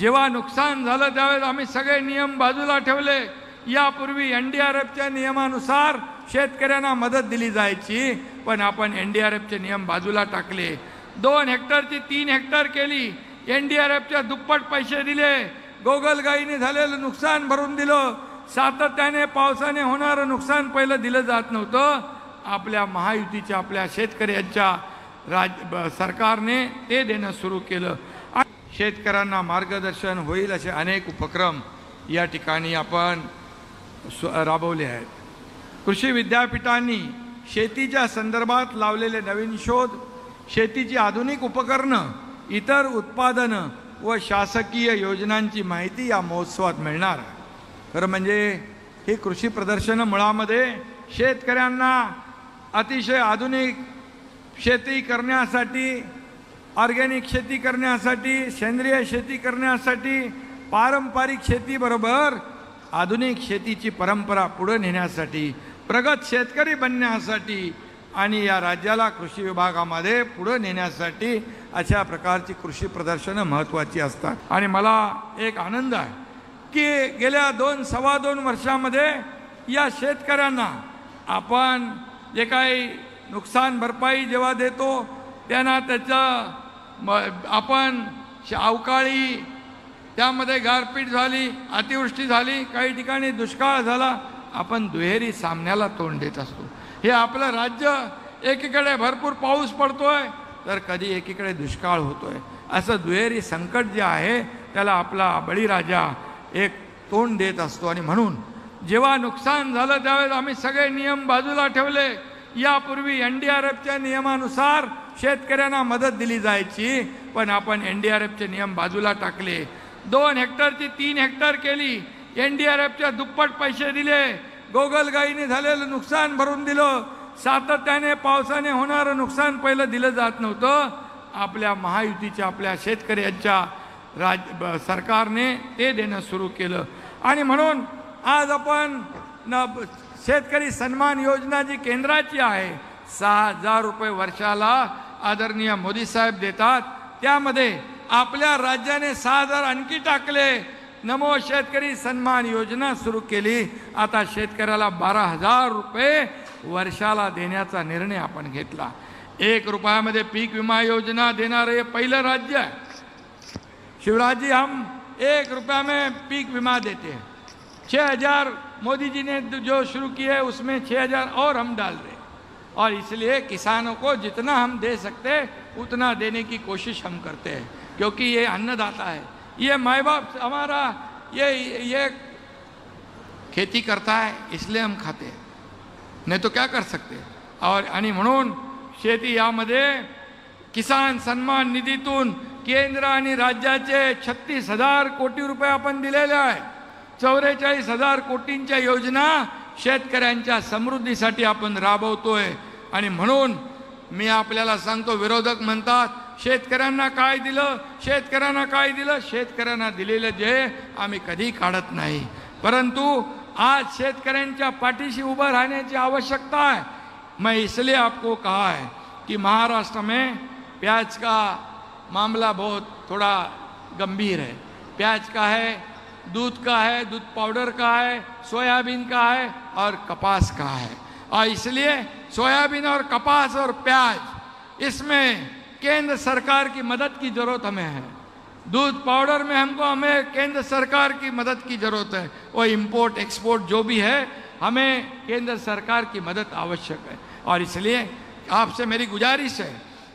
जेव्हा नुकसान झालं त्यावेळेस आम्ही सगळे नियम बाजूला ठेवले। यापूर्वी NDRFच्या नियमानुसार शेतकऱ्यांना मदत दिली जायची, पण आपण NDRFचे नियम बाजूला टाकले। 2 हेक्टरची 3 हेक्टर केली, NDRFच्या दुप्पट पैसे दिले, गोगलगाईने झालेलं नुकसान भरून दिलं, सातत्याने पावसाने होणारं नुकसान पहिलं दिलं जात नव्हतं। आपल्या महायुतीच्या आपल्या शेतकऱ्यांच्या सरकारने ते देणं सुरू केलं। शेतकऱ्यांना मार्गदर्शन होईल असे अनेक उपक्रम या ठिकाणी आपण राबवले आहेत। कृषी विद्यापीठांनी शेतीच्या संदर्भात लावलेले नवीन शोध, शेतीची आधुनिक उपकरणं, इतर उत्पादनं व शासकीय योजनांची माहिती या महोत्सवात मिळणार आहे। खरं म्हणजे ही कृषी प्रदर्शनं मुळामध्ये शेतकऱ्यांना अतिशय आधुनिक शेती करण्यासाठी, ऑर्गॅनिक शेती करण्यासाठी, सेंद्रिय शेती करण्यासाठी, पारंपरिक शेतीबरोबर आधुनिक शेतीची परंपरा पुढे नेण्यासाठी, प्रगत शेतकरी बनण्यासाठी आणि या राज्याला कृषी विभागामध्ये पुढे नेण्यासाठी अशा प्रकारची कृषी प्रदर्शनं महत्त्वाची असतात। आणि मला एक आनंद आहे की गेल्या 2-2.25 वर्षामध्ये या शेतकऱ्यांना आपण जे काही नुकसान भरपाई जेव्हा देतो त्यांना त्याचं आपण अवकाळी, त्यामध्ये गारपीट झाली, अतिवृष्टी झाली, काही ठिकाणी दुष्काळ झाला, आपण दुहेरी सामन्याला तोंड देत असतो। हे आपलं राज्य एकीकडे भरपूर पाऊस पडतोय तर कधी एकीकडे दुष्काळ होतोय, असं दुहेरी संकट जे आहे त्याला आपला बळीराजा एक तोंड देत असतो। आणि म्हणून जेव्हा नुकसान झालं त्यावेळेस आम्ही सगळे नियम बाजूला ठेवले। यापूर्वी NDRFच्या नियमानुसार शेतकऱ्यांना मदत दिली जायची, पण आपण NDRFचे नियम बाजूला टाकले। 2 हेक्टरची 3 हेक्टर केली, NDRFच्या दुप्पट पैसे दिले, गोगलगाईने झालेलं नुकसान भरून दिलं, सातत्याने पावसाने होणारं नुकसान पहिलं दिलं जात नव्हतं। आपल्या महायुतीच्या आपल्या शेतकऱ्यांच्या सरकारने ते देणं सुरू केलं। आणि म्हणून आज आपण शेतकरी सन्मान योजना जी केंद्राची आहे, 6,000 रुपये वर्षाला आदरणीय मोदी साहेब देतात, त्यामध्ये आपल्या राज्याने 6,000 आणखी टाकले। नमो शेतकरी सन्मान योजना सुरू केली। आता शेतकऱ्याला 12,000 रुपये वर्षाला देण्याचा निर्णय आपण घेतला। 1 रुपयामध्ये पीक विमा योजना देणारे पहिलं राज्य है। शिवराज जी, हम 1 रुपया में पीक विमा देते हैं। 6,000 मोदी जी ने जो शुरू किए उसमें 6,000 और हम डाल रहे हैं, और इसलिए किसानों को जितना हम दे सकते उतना देने की कोशिश हम करते हैं, क्योंकि ये अन्नदाता है, ये माँ बाप हमारा ये खेती करता है, इसलिए हम खाते हैं, नहीं तो क्या कर सकते। और आणि म्हणून शेती यामध्ये किसान सन्मान निधीतून केंद्र आणि राज्याचे 36,000 कोटी रुपये आपण दिलेले आहे। 44,000 कोटींच्या योजना शेतकऱ्यांच्या समृद्धीसाठी आपण राबवतोय। आणि म्हणून मी आपल्याला सांगतो, विरोधक म्हणतात शेतकऱ्यांना काय दिलं, शेतकऱ्यांना काय दिलं, शेतकऱ्यांना दिलेलं जे आम्ही कधी काढत नाही, परंतु आज शेतकऱ्यांच्या पाठीशी उभं राहण्याची आवश्यकता है। मैं इसलिए आपको कहा है कि महाराष्ट्र में प्याज का मामला बहुत थोड़ा गंभीर है। प्याज का है, दूध का है, दूध पाउडर का है, सोयाबीन का है और कपास का है। और इसलिए सोयाबीन और कपास और प्याज, इसमें केंद्र सरकार की मदद की ज़रूरत हमें है। दूध पाउडर में हमें केंद्र सरकार की मदद की ज़रूरत है। वो इंपोर्ट एक्सपोर्ट जो भी है, हमें केंद्र सरकार की मदद आवश्यक है। और इसलिए आपसे मेरी गुजारिश है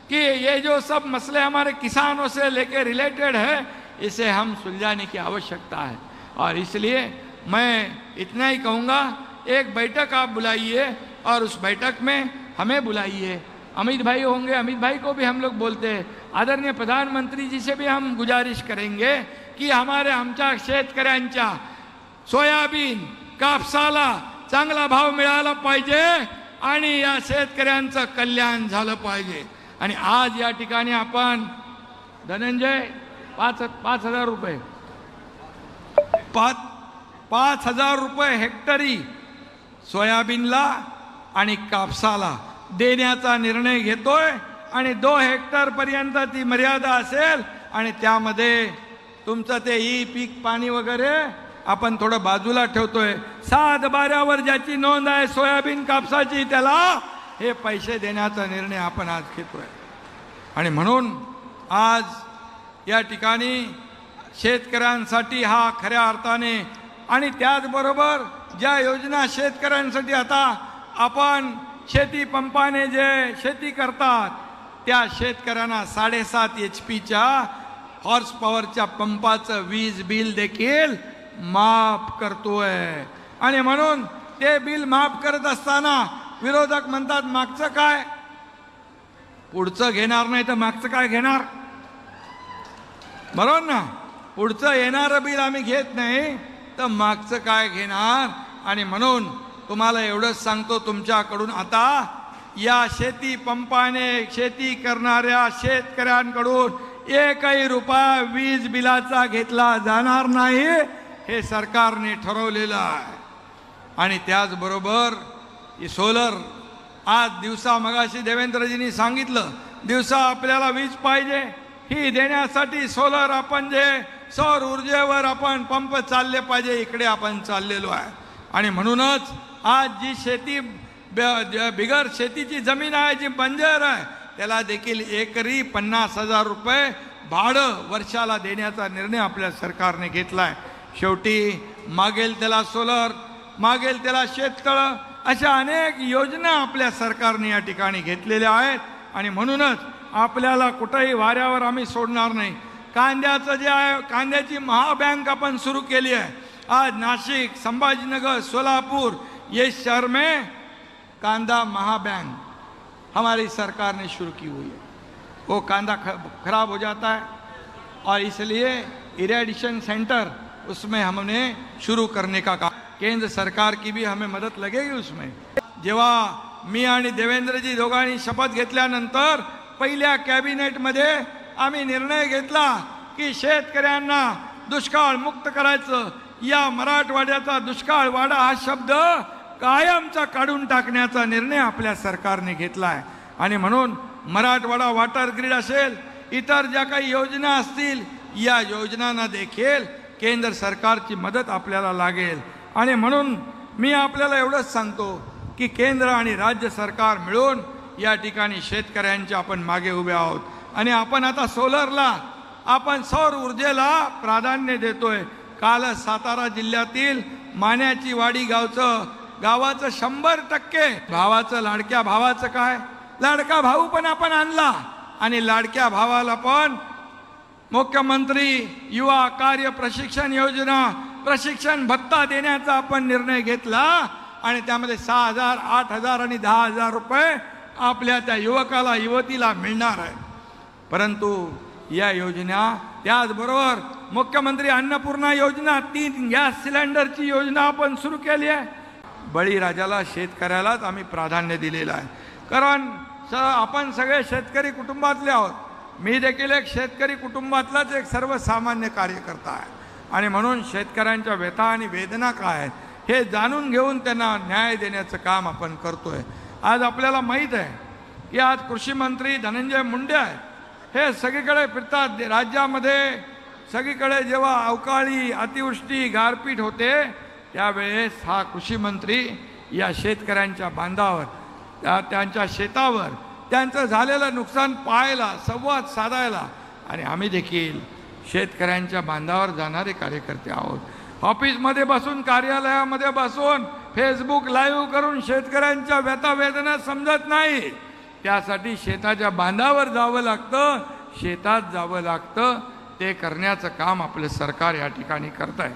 कि ये जो सब मसले हमारे किसानों से लेकर रिलेटेड है, इसे हम सुलझाने की आवश्यकता है। और इसलिए मैं इतना ही कहूँगा, एक बैठक आप बुलाइए और उस बैठक में हमें बुलाइए। अमित भाई होंगे, अमित भाई को भी हम लोग बोलते हैं। आदरणीय प्रधानमंत्री जी से भी हम गुजारिश करेंगे की आमच्या शेतकऱ्यांच्या सोयाबीन कापसाला चांगला भाव मिळाला पाहिजे आणि या शेतकऱ्यांचं कल्याण झालं पाहिजे। आणि आज या ठिकाणी आपण धनंजय 5,000 रुपये 5,000 रुपये हेक्टरी सोयाबीनला आणि कापसाला देण्याचा निर्णय घेतोय। आणि 2 हेक्टर पर्यंत ती मर्यादा असेल आणि त्यामध्ये तुमचं ते पीक पाणी वगैरे आपण थोडं बाजूला ठेवतोय. 7/12 ज्याची नोंद आहे सोयाबीन कापसाची, त्याला हे पैसे देण्याचा निर्णय आपण आज घेतोय. आणि म्हणून आज या ठिकाणी शेतकऱ्यांसाठी हा खऱ्या अर्थाने, आणि त्याचबरोबर ज्या योजना शेतकऱ्यांसाठी आता आपण शेती पंपाने जे शेती करतात त्या शेतकऱ्यांना 7.5 HP हॉर्स पॉवरच्या पंपाचं वीज बिल देखील माफ करतोय. आणि म्हणून ते बिल माफ करत असताना विरोधक म्हणतात मागचं काय, पुढचं घेणार नाही तर मागचं काय घेणार, बरोबर ना. पुढचं येणारं बिल आम्ही घेत नाही तर मागचं काय घेणार. आणि म्हणून तुम्हाला एवढंच सांगतो, तुमच्याकडून आता या शेती पंपाने शेती करणाऱ्या शेतकऱ्यांकडून 1 रुपया वीज बिलाचा घेतला जाणार नाही, हे सरकारने ठरवलेलं आहे. आणि त्याचबरोबर सोलर, आज दिवसा, मगाशी देवेंद्रजींनी सांगितलं, दिवसा आपल्याला वीज पाहिजे, ही देण्यासाठी सोलर आपण जे सौर ऊर्जेवर आपण पंप चालले पाहिजे, इकडे आपण चाललेलो आहे. आणि म्हणूनच आज जी शेती बिगर शेतीची जमीन आहे, जी बंजर आहे, त्याला देखील एकरी 50,000 रुपये भाडं वर्षाला देण्याचा निर्णय आपल्या सरकारने घेतलाय. शेवटी मागेल त्याला सोलर, मागेल त्याला शेततळं, अशा अनेक योजना आपल्या सरकारने या ठिकाणी घेतलेल्या आहेत. आणि म्हणूनच आपल्याला कुठेही वाऱ्यावर आम्ही सोडणार नाही. कांद्याचं जे आहे, कांद्याची महाबँक आपण सुरू केली आहे. आज नाशिक, संभाजीनगर, सोलापुर ये शहर में कांदा महाबैंक हमारी सरकार ने शुरू की हुई है. वो कांदा खराब हो जाता है और इसलिए इरिगेशन सेंटर उसमें हमने शुरू करने का काम, केंद्र सरकार की भी हमें मदद लगेगी उसमें. जेव्हा मी आणि देवेंद्रजी दोघांनी शपथ घेतल्यानंतर पहिल्या कॅबिनेटमध्ये आम्ही निर्णय घेतला की शेतकऱ्यांना दुष्काळ मुक्त करायचं. या मराठवाड्याचा दुष्काळ वाडा हा शब्द कायमचा काढून टाकण्याचा निर्णय आपल्या सरकारने घेतला आहे. आणि म्हणून मराठवाडा वॉटर ग्रीड असेल, इतर ज्या काही योजना असतील, या योजनांना देखील केंद्र सरकारची मदत आपल्याला लागेल. आणि म्हणून मी आपल्याला एवढंच सांगतो की केंद्र आणि राज्य सरकार मिळून या ठिकाणी शेतकऱ्यांच्या आपण मागे उभे आहोत. आणि आपण आता सोलरला, आपण सौर ऊर्जेला प्राधान्य देतोय. काल सातारा जिल्ह्यातील मान्याची वाडी गावाचं 100% भावाचं, लाडक्या भावाचं काय, लाडका भाऊ पण आपण आणला. आणि लाडक्या भावाला पण मुख्यमंत्री युवा कार्य प्रशिक्षण योजना, प्रशिक्षण भत्ता देण्याचा आपण निर्णय घेतला. आणि त्यामध्ये 6,000, 8,000 आणि 10,000 रुपये आपल्या त्या युवकाला, युवतीला मिळणार आहे. परंतु या योजना, त्याचबरोबर मुख्यमंत्री अन्नपूर्णा योजना, 3 गॅस सिलेंडरची योजना आपण सुरू केली आहे. बळीराजाला, शेतकऱ्यालाच आम्ही प्राधान्य दिलेलं आहे. कारण आपण सगळे शेतकरी कुटुंबातले आहोत. मी देखील एक शेतकरी कुटुंबातलाच एक सर्वसामान्य कार्यकर्ता आहे. आणि म्हणून शेतकऱ्यांच्या व्यथा आणि वेदना काय आहेत हे जाणून घेऊन त्यांना न्याय देण्याचं काम आपण करतोय. आज आपल्याला माहीत आहे की आज कृषी मंत्री धनंजय मुंडे आहेत. हे सगळीकडे फिरतात राज्यामध्ये. सगळीकडे जेव्हा अवकाळी, अतिवृष्टी, गारपीट होते त्यावेळेस हा कृषी मंत्री या शेतकऱ्यांच्या बांधावर, त्यांच्या शेतावर त्यांचं झालेलं नुकसान पाहायला, संवाद साधायला. आणि आम्ही देखील शेतकऱ्यांच्या बांधावर जाणारे कार्यकर्ते आहोत. ऑफिसमध्ये बसून, कार्यालयामध्ये बसून फेसबुक लाईव्ह करून शेतकऱ्यांच्या व्यथा वेदना समजत नाही. त्यासाठी शेताच्या बांधावर जावं लागतं, शेतात जावं लागतं. ते करण्याचं काम आपलं सरकार या ठिकाणी करत आहे.